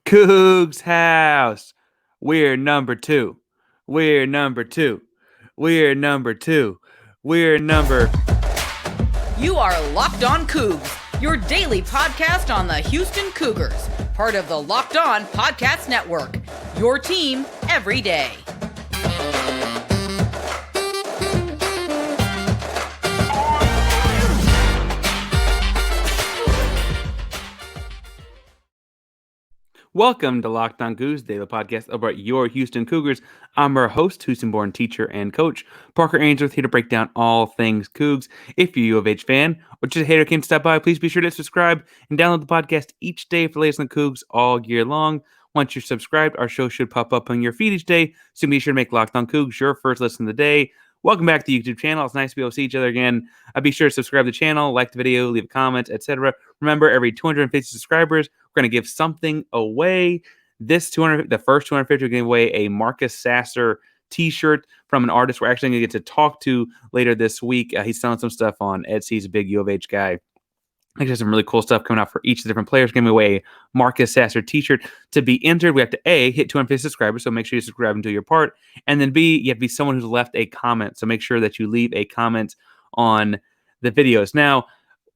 Coogs house. We're number two. We're number two. We're number two. We're number. You are Locked On Coogs, your daily podcast on the Houston Cougars, part of the Locked On Podcast Network. Your team every day. Welcome to Locked On Coogs, daily podcast about your Houston Cougars. I'm our host, Houston-born teacher and coach, Parker Ainsworth, here to break down all things Cougs. If you're a U of H fan or just a hater came to stop by, please be sure to subscribe and download the podcast each day for the latest on the Cougs all year long. Once you're subscribed, our show should pop up on your feed each day, so be sure to make Locked On Cougs your first listen of the day. Welcome back to the YouTube channel. It's nice to be able to see each other again. Be sure to subscribe to the channel, like the video, leave a comment, etc. Remember, every 250 subscribers, we're going to give something away. The first 250, we're giving away a Marcus Sasser t-shirt from an artist we're actually going to get to talk to later this week. He's selling some stuff on Etsy. He's a big U of H guy. There's some really cool stuff coming out for each of the different players. Giving away a Marcus Sasser t-shirt. To be entered, we have to A, hit 250 subscribers, so make sure you subscribe and do your part. And then B, you have to be someone who's left a comment. So make sure that you leave a comment on the videos. Now,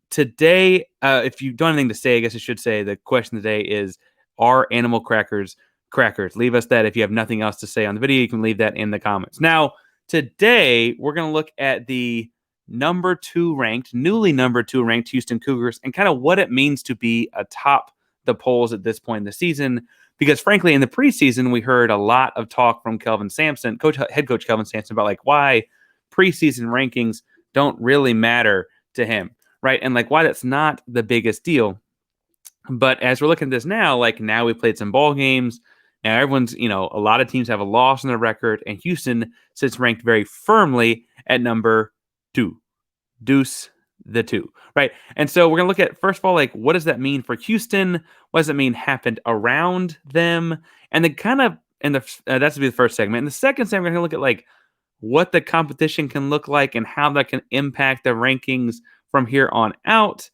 today, if you don't have anything to say, I guess I should say the question today is, are animal crackers crackers? Leave us that. If you have nothing else to say on the video, you can leave that in the comments. Now, today, we're going to look at the newly number two ranked Houston Cougars and kind of what it means to be atop the polls at this point in the season. Because frankly, in the preseason, we heard a lot of talk from Kelvin Sampson, head coach Kelvin Sampson, about like why preseason rankings don't really matter to him, right? And like why that's not the biggest deal. But as we're looking at this now, like now we played some ball games. Now everyone's, a lot of teams have a loss on their record, and Houston sits ranked very firmly at number two. Deuce the two, right? And so we're going to look at, first of all, like, what does that mean for Houston? What does it mean happened around them? And then kind of, that's to be the first segment. In the second segment, we're going to look at, like, what the competition can look like and how that can impact the rankings from here on out.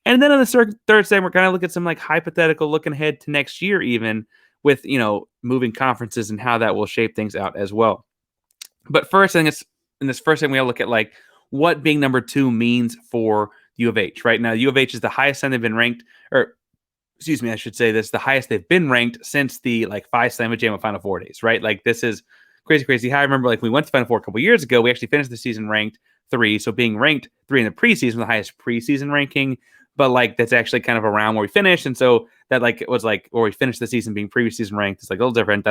And then in the third segment, we're going to look at some, like, hypothetical looking ahead to next year, even with, moving conferences and how that will shape things out as well. But first, I think it's in this first segment, we got to look at, like, what being number two means for U of H. Right now, U of H is the highest time they've been ranked, or excuse me, I should say this, the highest they've been ranked since the 5 Slam Jam Final Four days, right? Like this is crazy high. I remember like we went to Final Four a couple years ago, we actually finished the season ranked 3. So being ranked 3 in the preseason, the highest preseason ranking, but like that's actually kind of around where we finished. And so that like it was like where we finished the season being previous season ranked, it's like a little different.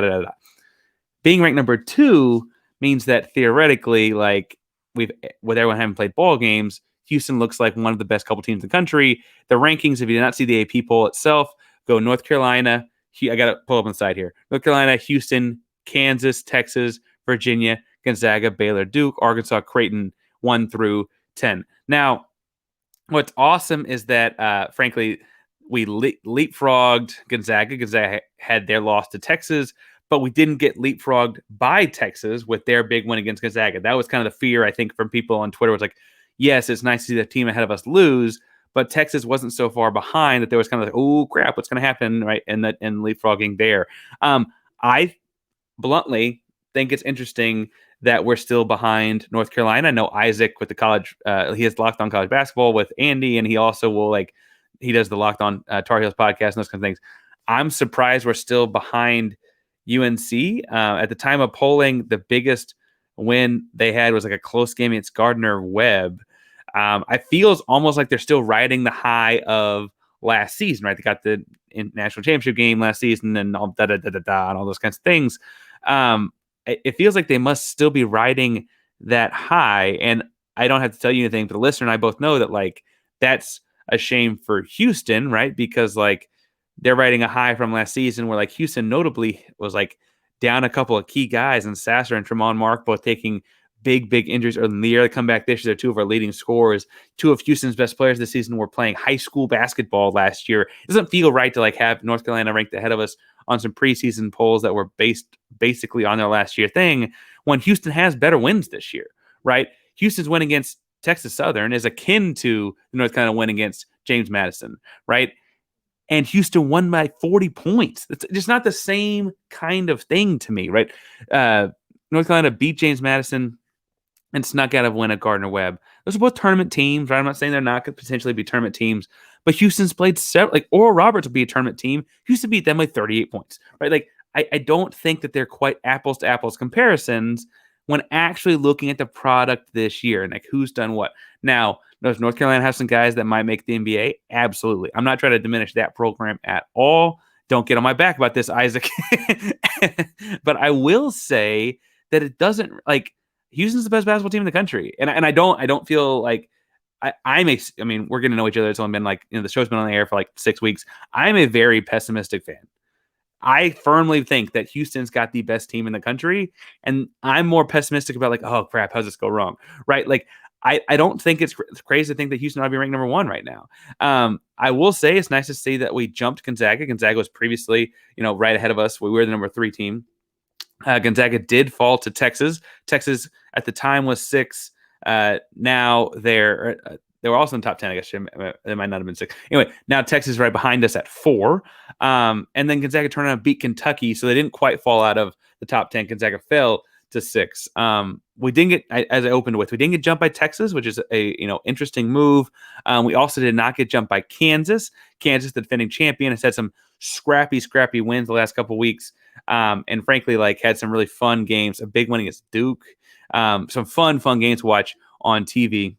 Being ranked number 2 means that theoretically, like with everyone having played ball games, Houston looks like one of the best couple teams in the country. The rankings, if you did not see the AP poll itself, go North Carolina. I got to pull up on the side here. North Carolina, Houston, Kansas, Texas, Virginia, Gonzaga, Baylor, Duke, Arkansas, Creighton, 1 through 10. Now, what's awesome is that, frankly, we leapfrogged Gonzaga. Gonzaga had their loss to Texas, but we didn't get leapfrogged by Texas with their big win against Gonzaga. That was kind of the fear, I think, from people on Twitter. Was like, yes, it's nice to see the team ahead of us lose, but Texas wasn't so far behind that there was kind of like, oh, crap, what's going to happen, right? And leapfrogging there. I bluntly think it's interesting that we're still behind North Carolina. I know Isaac with the college, he has Locked On College Basketball with Andy, and he also will he does the Locked On Tar Heels podcast and those kind of things. I'm surprised we're still behind UNC. At the time of polling, the biggest win they had was like a close game against Gardner-Webb. I feels almost like they're still riding the high of last season, right? They got the national championship game last season and all and all those kinds of things. It feels like they must still be riding that high. And I don't have to tell you anything, but the listener and I both know that like that's a shame for Houston, right? Because like they're riding a high from last season where like Houston notably was like down a couple of key guys, and Sasser and Tremont Mark both taking big injuries early in the year. They come back this year. They're 2 of our leading scorers. 2 of Houston's best players this season were playing high school basketball last year. It doesn't feel right to like have North Carolina ranked ahead of us on some preseason polls that were based basically on their last year thing when Houston has better wins this year, right? Houston's win against Texas Southern is akin to the North Carolina win against James Madison, right? and Houston won by 40 points. It's just not the same kind of thing to me, right? North Carolina beat James Madison and snuck out of win at Gardner-Webb. Those are both tournament teams, right? I'm not saying they're not going to potentially be tournament teams, but Houston's played several. Like Oral Roberts will be a tournament team. Houston beat them by 38 points, right? Like I don't think that they're quite apples to apples comparisons when actually looking at the product this year and like who's done what. Now, does North Carolina have some guys that might make the NBA? Absolutely. I'm not trying to diminish that program at all. Don't get on my back about this, Isaac. But I will say that it doesn't like Houston's the best basketball team in the country, and I don't feel like I mean, we're getting to know each other. It's only been like the show's been on the air for like 6 weeks. I'm a very pessimistic fan. I firmly think that Houston's got the best team in the country, and I'm more pessimistic about like, oh crap, how's this go wrong, right? Like I don't think it's crazy to think that Houston ought to be ranked number 1 right now. I will say it's nice to see that we jumped Gonzaga. Gonzaga was previously right ahead of us. We were the number 3 team. Gonzaga did fall to Texas. Texas at the time was 6. Now they were also in the top 10. I guess they might not have been 6. Anyway, now Texas is right behind us at 4. And then Gonzaga turned around and beat Kentucky, so they didn't quite fall out of the top 10. Gonzaga fell to 6. We didn't get, as I opened with, we didn't get jumped by Texas, which is a interesting move. We also did not get jumped by Kansas. Kansas, the defending champion, has had some scrappy wins the last couple weeks. And frankly, like had some really fun games. A big one against Duke. Some fun games to watch on TV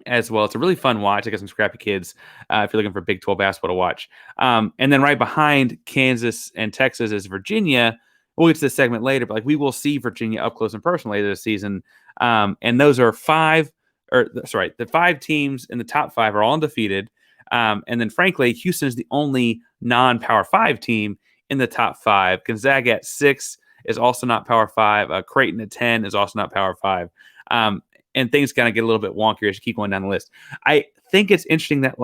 as well. It's a really fun watch. I got some scrappy kids if you're looking for Big 12 basketball to watch. And then right behind Kansas and Texas is Virginia. We'll get to this segment later, but like we will see Virginia up close and personal later this season. And those are the 5 teams in the top 5 are all undefeated. And then frankly, Houston is the only non-Power 5 team in the top 5. Gonzaga at 6 is also not Power 5. Creighton at 10 is also not Power 5. And things kind of get a little bit wonkier as you keep going down the list. I think it's interesting that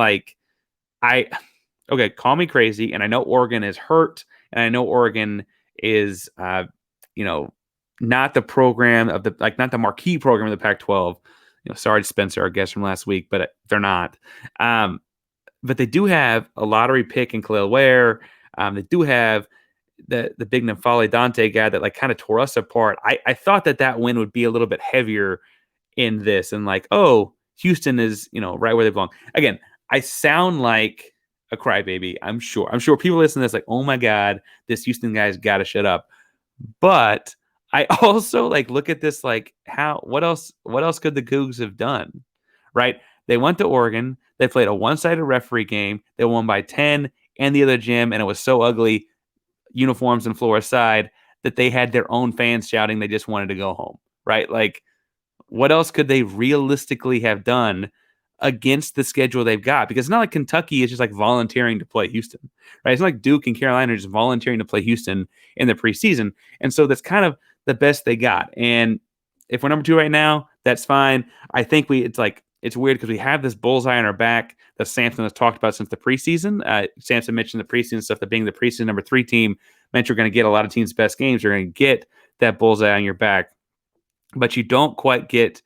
call me crazy, and I know Oregon is hurt, and I know Oregon is not the program of the not the marquee program of the Pac-12. Sorry to Spencer, our guest from last week, but they're not. But they do have a lottery pick in Khalil Ware. They do have the big Nafali Dante guy that kind of tore us apart. I thought that win would be a little bit heavier in this, and Houston is right where they belong. Again, I sound like a crybaby. I'm sure people listening to this oh my god, this Houston guy's got to shut up. But I also look at this what else could the Cougs have done, right? They went to Oregon. They played a one-sided referee game. They won by 10 and the other gym, and it was so ugly, uniforms and floor aside, that they had their own fans shouting they just wanted to go home, right? What else could they realistically have done against the schedule they've got? Because it's not like Kentucky is just volunteering to play Houston, right? It's not like Duke and Carolina are just volunteering to play Houston in the preseason. And so that's kind of the best they got. And if we're number 2 right now, that's fine. I think it's weird because we have this bullseye on our back that Sampson has talked about since the preseason. Sampson mentioned the preseason stuff, that being the preseason number 3 team meant you're going to get a lot of teams' best games. You're going to get that bullseye on your back. But you don't quite get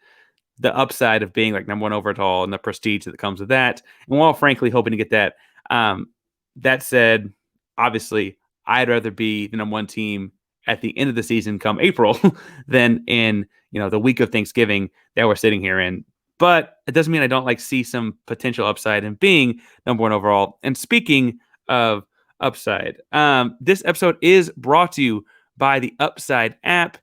the upside of being number 1 overall and the prestige that comes with that. And we're all frankly hoping to get that. That said, obviously, I'd rather be the number 1 team at the end of the season come April than in the week of Thanksgiving that we're sitting here in. But it doesn't mean I don't see some potential upside in being number 1 overall. And speaking of upside, this episode is brought to you by the Upside app.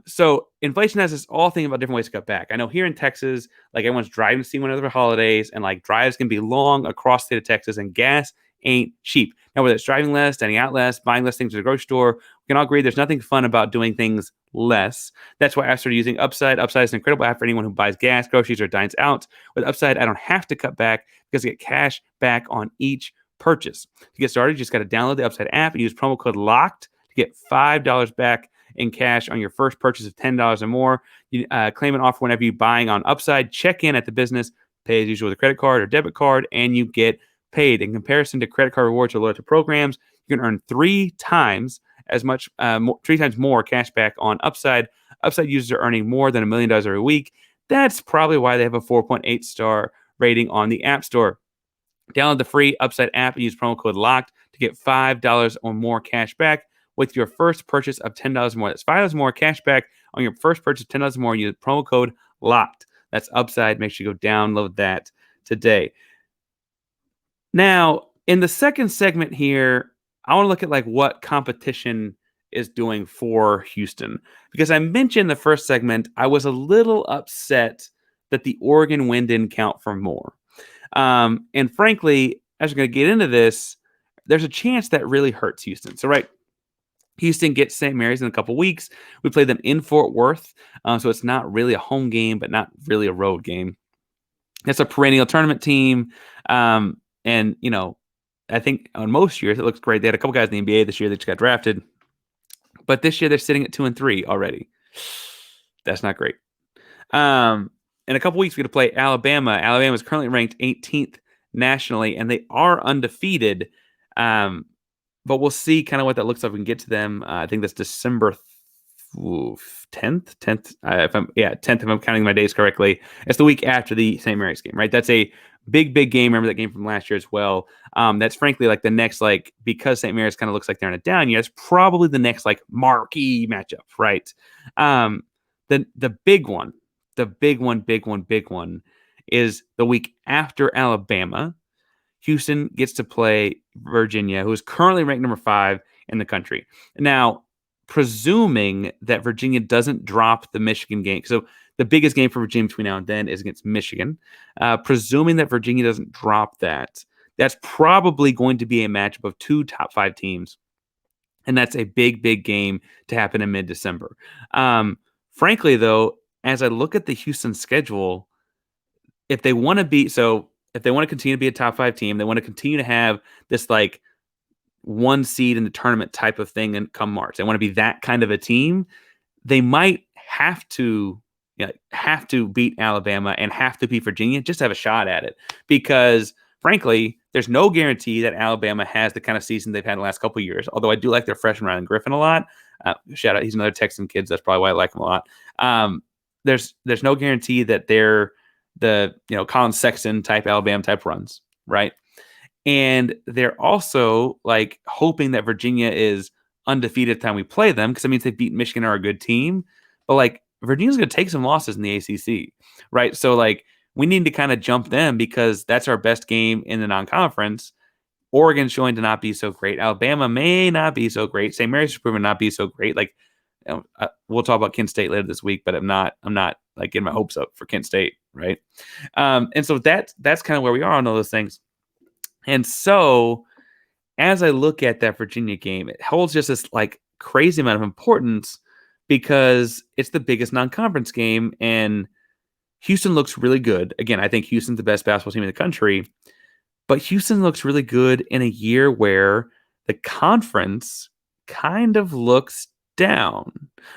So inflation has us all thinking about different ways to cut back. I know here in Texas, everyone's driving to see one of their holidays, and drives can be long across the state of Texas, and gas ain't cheap. Now, whether it's driving less, dining out less, buying less things at the grocery store, we can all agree there's nothing fun about doing things less. That's why I started using Upside. Upside is an incredible app for anyone who buys gas, groceries, or dines out. With Upside, I don't have to cut back because I get cash back on each purchase. To get started, you just got to download the Upside app and use promo code LOCKED to get $5 back in cash on your first purchase of $10 or more. You claim an offer whenever you're buying on Upside. Check in at the business, pay as usual with a credit card or debit card, and you get paid. In comparison to credit card rewards or loyalty programs, you can earn 3 times as much, 3 times more cash back on Upside. Upside users are earning more than $1 million every week. That's probably why they have a 4.8 star rating on the App Store. Download the free Upside app and use promo code LOCKED to get $5 or more cash back with your first purchase of $10 or more. That's $5 more cash back on your first purchase of $10 or more. Use promo code LOCKED. That's Upside. Make sure you go download that today. Now, in the second segment here, I want to look at like what competition is doing for Houston. Because I mentioned in the first segment, I was a little upset that the Oregon win didn't count for more. And frankly, as we're going to get into this, there's a chance that really hurts Houston. So, right, Houston gets St. Mary's in a couple weeks. We play them in Fort Worth. So it's not really a home game, but not really a road game. It's a perennial tournament team. And, you know, I think on most years it looks great. They had a couple guys in the NBA this year that just got drafted. But this year they're sitting at 2-3 already. That's not great. In a couple weeks, we're going to play Alabama. Alabama is currently ranked 18th nationally, and they are undefeated. But we'll see kind of what that looks like when we get to them. I think that's December 10th. 10th, if I'm counting my days correctly. It's the week after the St. Mary's game, right? That's a big game. Remember that game from last year as well. That's frankly like the next, like, because St. Mary's kind of looks like they're in a down year, it's probably the next like marquee matchup, right? The big one is the week after Alabama. Houston gets to play Virginia, who is currently ranked number 5 in the country. Now, presuming that Virginia doesn't drop the Michigan game, so the biggest game for Virginia between now and then is against Michigan. Presuming that Virginia doesn't drop that, that's probably going to be a matchup of 2 top 5 teams. And that's a big game to happen in mid-December. Frankly, though, as I look at the Houston schedule, if they want to continue to be a top 5 team, they want to continue to have this like 1 seed in the tournament type of thing and come March. They want to be that kind of a team. They might have to beat Alabama and have to beat Virginia just to have a shot at it. Because frankly, there's no guarantee that Alabama has the kind of season they've had in the last couple of years. Although I do like their freshman Ryan Griffin a lot. Shout out, he's another Texan kid. So that's probably why I like him a lot. There's no guarantee that they're the Colin Sexton type Alabama type runs, right? And they're also like hoping that Virginia is undefeated at the time we play them, because that means they beat Michigan or a good team. But like Virginia's going to take some losses in the ACC, right? So like we need to kind of jump them because that's our best game in the non-conference. Oregon's showing to not be so great. Alabama may not be so great. St. Mary's has proven not be so great. Like we'll talk about Kent State later this week, but I'm not like getting my hopes up for Kent State, right? And so that's kind of where we are on all those things. And so as I look at that Virginia game, it holds just this like crazy amount of importance because it's the biggest non-conference game, and Houston looks really good. Again, I think Houston's the best basketball team in the country, but Houston looks really good in a year where the conference kind of looks down,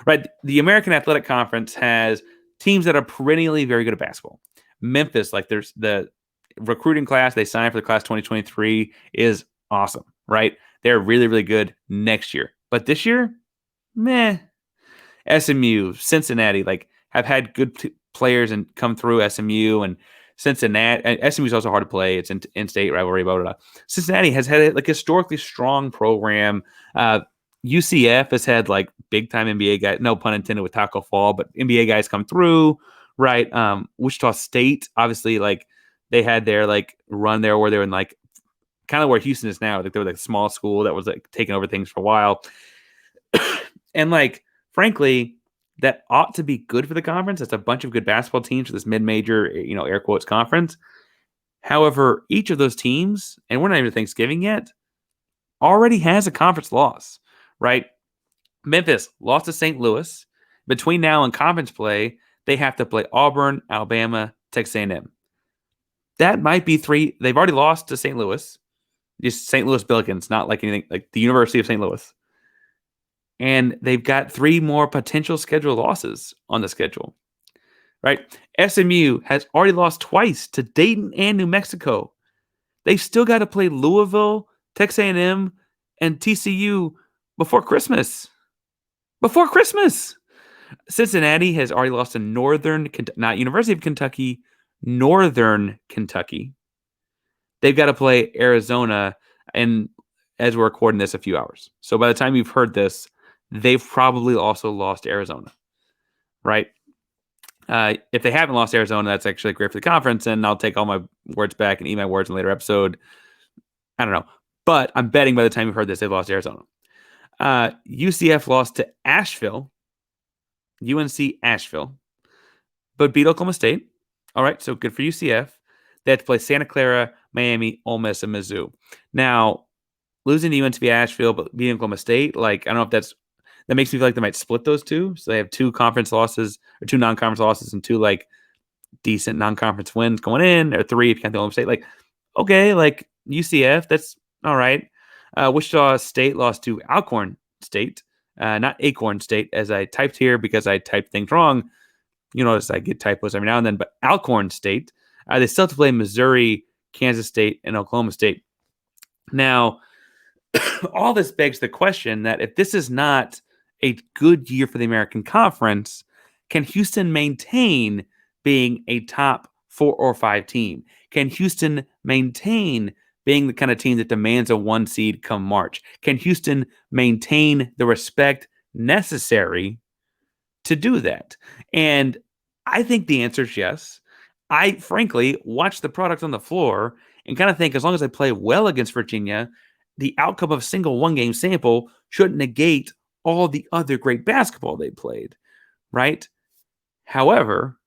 right? The American Athletic Conference has teams that are perennially very good at basketball. Memphis, like there's the recruiting class they signed for the class 2023 is awesome, right? They're really, really good next year. But this year, meh. SMU, Cincinnati, like have had good players and come through SMU and Cincinnati. And SMU is also hard to play. It's in-state rivalry, blah, blah, blah. Cincinnati has had like historically strong program. UCF has had like big-time NBA guys, no pun intended with Taco Fall, but NBA guys come through, right? Wichita State, obviously, like they had their like run there where they were in like kind of where Houston is now. Like they were like a small school that was like taking over things for a while. And like, frankly, that ought to be good for the conference. It's a bunch of good basketball teams for this mid-major, air quotes conference. However, each of those teams, and we're not even to Thanksgiving yet, already has a conference loss, right? Memphis lost to St. Louis. Between now and conference play, they have to play Auburn, Alabama, Texas A&M. That might be 3. They've already lost to St. Louis. Just St. Louis Billikens, not like anything like the University of St. Louis. And they've got 3 more potential scheduled losses on the schedule, right? SMU has already lost twice to Dayton and New Mexico. They've still got to play Louisville, Texas A&M, and TCU before Christmas. Before Christmas. Cincinnati has already lost to not University of Kentucky, Northern Kentucky. they've got to play Arizona, and as we're recording this, a few hours. So by the time you've heard this, they've probably also lost Arizona, right? If they haven't lost Arizona, that's actually great for the conference, and I'll take all my words back and eat my words in a later episode. I don't know. But I'm betting by the time you've heard this, they've lost Arizona. UCF lost to Asheville, UNC Asheville, but beat Oklahoma State. All right, so good for UCF. They had to play Santa Clara, Miami, Ole Miss, and Mizzou. Now, losing to UNC Asheville, but beating Oklahoma State, like, I don't know if that makes me feel like they might split those two. So they have two conference losses, or two non-conference losses, and two, like, decent non-conference wins going in, or three if you count the Oklahoma State. Like, okay, like, UCF, that's all right. Wichita State lost to Alcorn State, not Acorn State, as I typed here because I typed things wrong. You notice I get typos every now and then, but Alcorn State. They still have to play Missouri, Kansas State, and Oklahoma State. Now, all this begs the question that if this is not a good year for the American Conference, can Houston maintain being a top 4 or 5 team? Can Houston maintain being the kind of team that demands a 1 seed come March? Can Houston maintain the respect necessary to do that? And I think the answer is yes. I frankly watch the product on the floor and kind of think as long as I play well against Virginia, the outcome of a single 1-game sample shouldn't negate all the other great basketball they played, right? However,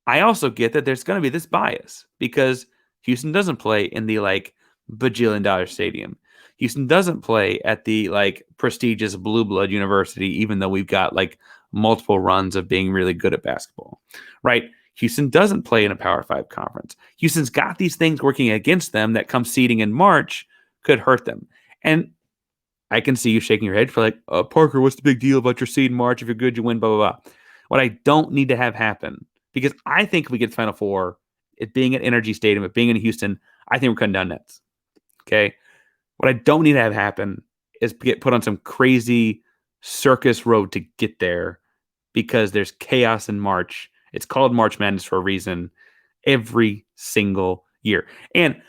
I also get that there's going to be this bias because Houston doesn't play in the like bajillion-dollar stadium. Houston doesn't play at the like prestigious Blue Blood University, even though we've got like multiple runs of being really good at basketball, right? Houston doesn't play in a Power 5 conference. Houston's got these things working against them that come seeding in March could hurt them. And I can see you shaking your head for like, Parker, what's the big deal about your seed in March? If you're good, you win, blah, blah, blah. What I don't need to have happen, because I think if we get to Final Four, it being at Energy Stadium, it being in Houston, I think we're cutting down nets. Okay? What I don't need to have happen is get put on some crazy circus road to get there because there's chaos in March. It's called March Madness for a reason every single year. And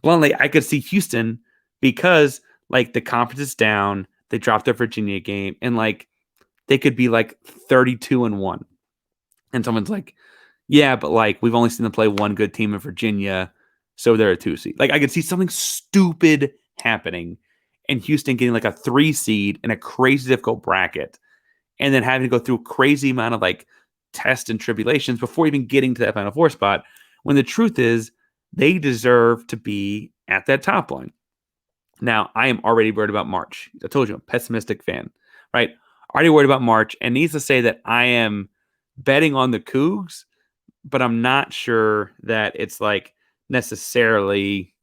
bluntly, I could see Houston because like the conference is down, they dropped their Virginia game, and like they could be like 32-1. And someone's like, yeah, but like we've only seen them play one good team in Virginia, so they're a 2 seed. Like I could see something stupid happening and Houston getting like a 3 seed in a crazy difficult bracket and then having to go through a crazy amount of like tests and tribulations before even getting to that Final Four spot, when the truth is they deserve to be at that top line. Now, I am already worried about March. I told you, I'm a pessimistic fan, right? Already worried about March, and needs to say that I am betting on the Cougs, but I'm not sure that it's like necessarily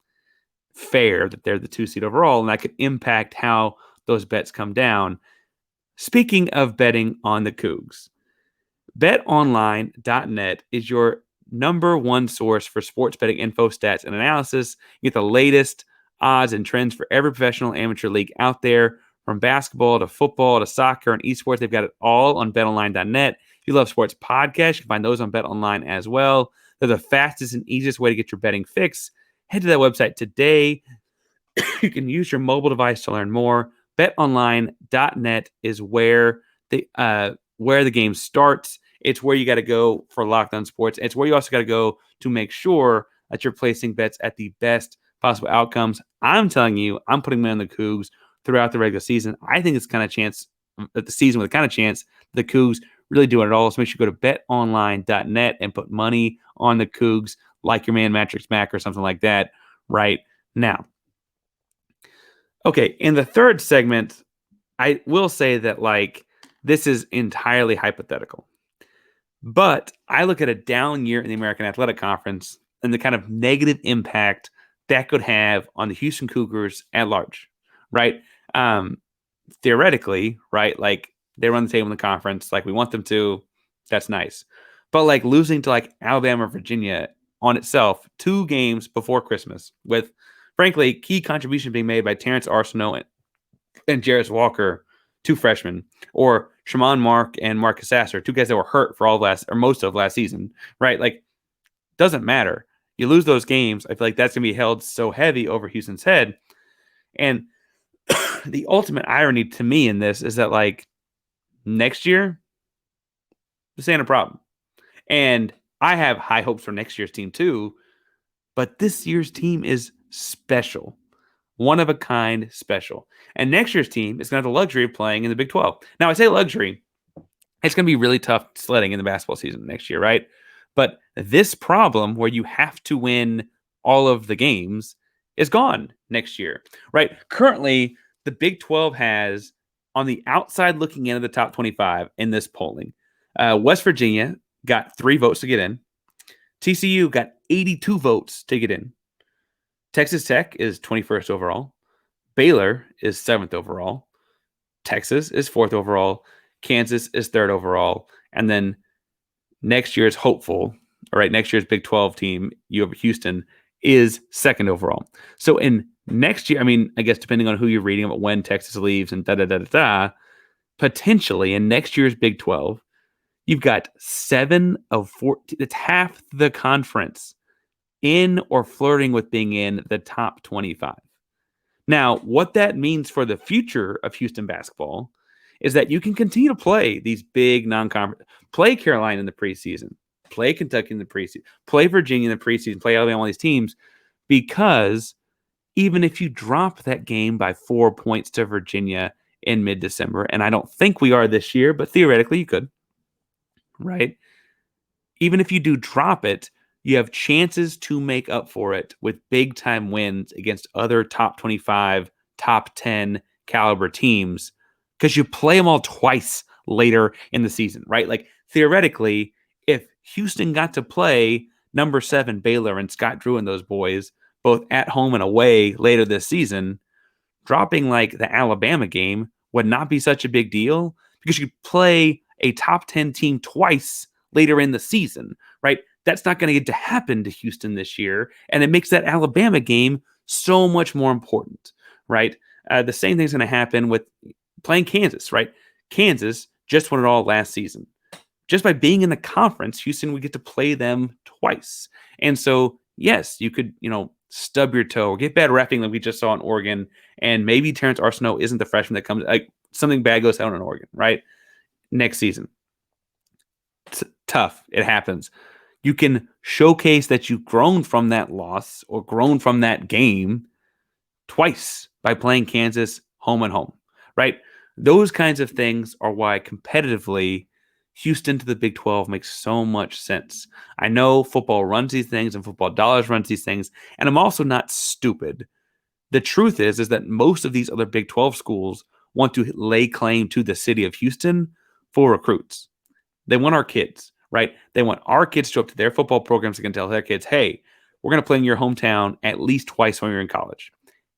fair that they're the 2 seed overall, and that could impact how those bets come down. Speaking of betting on the Cougs, betonline.net is your number one source for sports betting info, stats, and analysis. You get the latest odds and trends for every professional amateur league out there, from basketball to football to soccer and esports. They've got it all on betonline.net. If you love sports podcasts, you can find those on BetOnline as well. They're the fastest and easiest way to get your betting fix. Head to that website today. You can use your mobile device to learn more. BetOnline.net is where the game starts. It's where you got to go for Locked On Sports. It's where you also got to go to make sure that you're placing bets at the best possible outcomes. I'm telling you, I'm putting money on the Cougs throughout the regular season. I think it's kind of chance that the season with a kind of chance the Cougs really doing it all. So make sure you go to betonline.net and put money on the Cougs like your man Matrix Mac or something like that right now. Okay, in the third segment, I will say that like this is entirely hypothetical. But I look at a down year in the American Athletic Conference and the kind of negative impact that could have on the Houston Cougars at large, right? Theoretically, right? Like they run the table in the conference like we want them to. That's nice. But like losing to like Alabama or Virginia on itself 2 games before Christmas with, frankly, key contribution being made by Terrence Arsenault and Jarace Walker, 2 freshmen, or Shamon Mark and Marcus Sasser, 2 guys that were hurt for most of last season, right? Like, doesn't matter. You lose those games, I feel like that's going to be held so heavy over Houston's head. And the ultimate irony to me in this is that, like, next year, this ain't a problem. And I have high hopes for next year's team too, but this year's team is special. One of a kind special. And next year's team is going to have the luxury of playing in the Big 12. Now, I say luxury, it's going to be really tough sledding in the basketball season next year, right? But this problem where you have to win all of the games is gone next year, right? Currently, the Big 12 has, on the outside looking in at the top 25 in this polling, West Virginia got 3 votes to get in. TCU got 82 votes to get in. Texas Tech is 21st overall. Baylor is 7th overall. Texas is 4th overall. Kansas is 3rd overall. And then next year's hopeful, all right, next year's Big 12 team, you have Houston, is 2nd overall. So in next year, I mean, I guess depending on who you're reading about when Texas leaves and potentially in next year's Big 12, you've got 7 of 14. It's half the conference in or flirting with being in the top 25. Now, what that means for the future of Houston basketball is that you can continue to play these big non-conference, play Carolina in the preseason, play Kentucky in the preseason, play Virginia in the preseason, play Alabama, all these teams, because even if you drop that game by 4 points to Virginia in mid-December, and I don't think we are this year, but theoretically you could, right? Even if you do drop it, you have chances to make up for it with big-time wins against other top 25, top 10 caliber teams because you play them all twice later in the season, right? Like, theoretically, if Houston got to play number 7 Baylor and Scott Drew and those boys both at home and away later this season, dropping like the Alabama game would not be such a big deal because you play a top 10 team twice later in the season, right? That's not going to get to happen to Houston this year, and it makes that Alabama game so much more important, right? The same thing's going to happen with playing Kansas, right? Kansas just won it all last season. Just by being in the conference, Houston would get to play them twice. And so, yes, you could, stub your toe or get bad reffing like we just saw in Oregon, and maybe Terrence Arsenault isn't the freshman that comes, like something bad goes down in Oregon, right? Next season. It's tough. It happens. You can showcase that you've grown from that loss or grown from that game twice by playing Kansas home and home, right? Those kinds of things are why competitively Houston to the Big 12 makes so much sense. I know football runs these things and football dollars runs these things, and I'm also not stupid. The truth is that most of these other Big 12 schools want to lay claim to the city of Houston for recruits. They want our kids, right? They want our kids to show up to their football programs and can tell their kids, hey, we're going to play in your hometown at least twice when you're in college.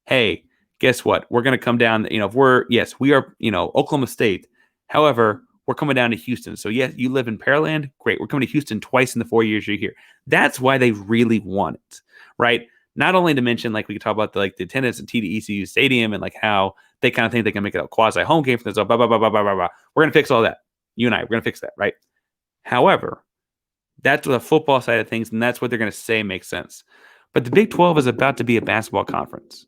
Hey, guess what? We're going to come down, we are, Oklahoma State. However, we're coming down to Houston. So yes, you live in Pearland. Great. We're coming to Houston twice in the 4 years you're here. That's why they really want it, right? Not only to mention, like we could talk about the attendance at TDECU Stadium and like how they kind of think they can make it a quasi home game for this. Blah, blah, blah, blah, blah, blah, blah. We're going to fix all that. You and I, we're going to fix that, right? However, that's the football side of things, and that's what they're going to say makes sense. But the Big 12 is about to be a basketball conference,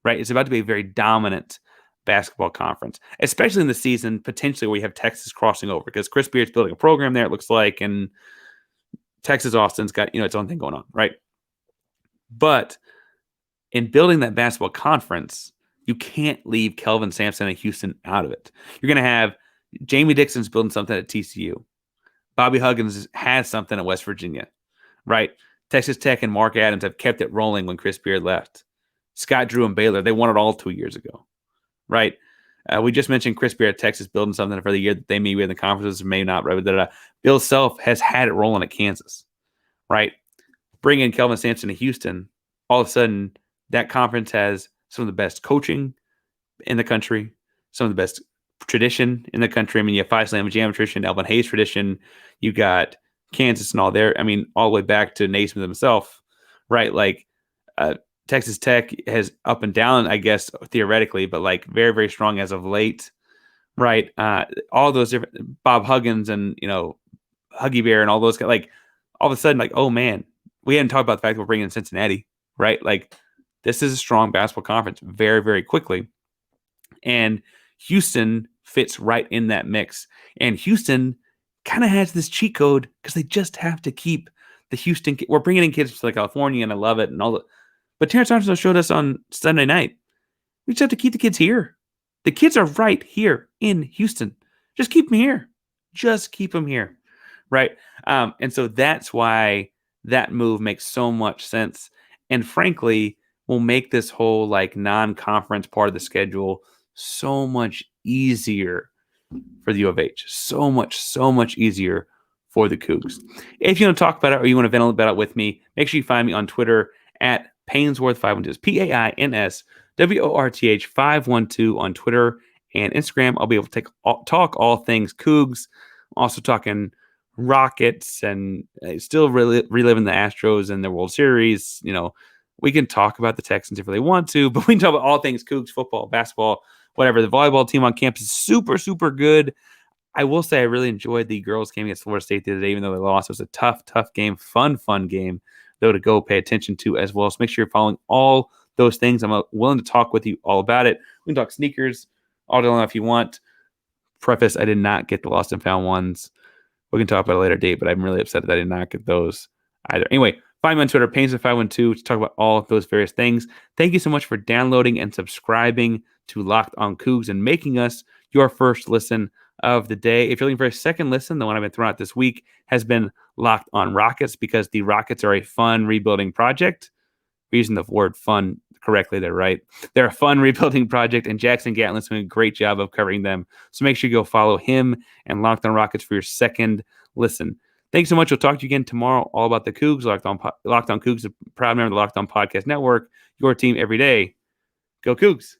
right? It's about to be a very dominant basketball conference, especially in the season, potentially where you have Texas crossing over because Chris Beard's building a program there, it looks like, and Texas Austin's got, its own thing going on, right? But in building that basketball conference, you can't leave Kelvin Sampson and Houston out of it. You're going to have Jamie Dixon's building something at TCU. Bobby Huggins has something at West Virginia, right? Texas Tech and Mark Adams have kept it rolling when Chris Beard left. Scott Drew and Baylor, they won it all 2 years ago, right? We just mentioned Chris Beard at Texas building something for the year that they may be in the conferences, may not. Right? Bill Self has had it rolling at Kansas, right? Bring in Kelvin Sampson to Houston. All of a sudden, that conference has some of the best coaching in the country, some of the best tradition in the country. I mean, you have Phi Slam Jam tradition, Elvin Hayes tradition. You got Kansas and all there. I mean, all the way back to Naismith himself, right? Like Texas Tech has up and down, I guess, theoretically, but like very, very strong as of late, right? All those different Bob Huggins and, Huggy Bear and all those guys, like all of a sudden, like, oh man, we hadn't talked about the fact that we're bringing in Cincinnati, right? Like, this is a strong basketball conference very, very quickly. And Houston fits right in that mix. And Houston kind of has this cheat code because they just have to keep the Houston. We're bringing in kids from California, and I love it and all that. But Terrence Armstrong showed us on Sunday night, we just have to keep the kids here. The kids are right here in Houston. Just keep them here. Just keep them here, right? And so that's why that move makes so much sense. And frankly, will make this whole like non-conference part of the schedule so much easier for the U of H. So much easier for the Cougs. If you want to talk about it or you want to vent about it with me, make sure you find me on Twitter at Painsworth512. Painsworth 512 on Twitter and Instagram. I'll be able to talk all things Cougs. Also talking Rockets and still reliving the Astros and the World Series. You know, we can talk about the Texans if they want to, but we can talk about all things Cougs, football, basketball, whatever. The volleyball team on campus is super, super good. I will say I really enjoyed the girls game against Florida State the other day, even though they lost. It was a tough game, fun game, though, to go pay attention to as well. So make sure you're following all those things. I'm willing to talk with you all about it. We can talk sneakers all day long if you want. Preface, I did not get the lost and found ones. We can talk about a later date, but I'm really upset that I did not get those either. Anyway, find me on Twitter, Painsworth512, to talk about all of those various things. Thank you so much for downloading and subscribing to Locked On Coogs and making us your first listen of the day. If you're looking for a second listen, the one I've been throwing out this week has been Locked On Rockets, because the Rockets are a fun rebuilding project. We're using the word fun correctly there, right? They're a fun rebuilding project, and Jackson Gatlin's doing a great job of covering them. So make sure you go follow him and Locked On Rockets for your second listen. Thanks so much. We'll talk to you again tomorrow all about the Cougs. Locked On Cougs, a proud member of the Locked On Podcast Network, your team every day. Go Cougs.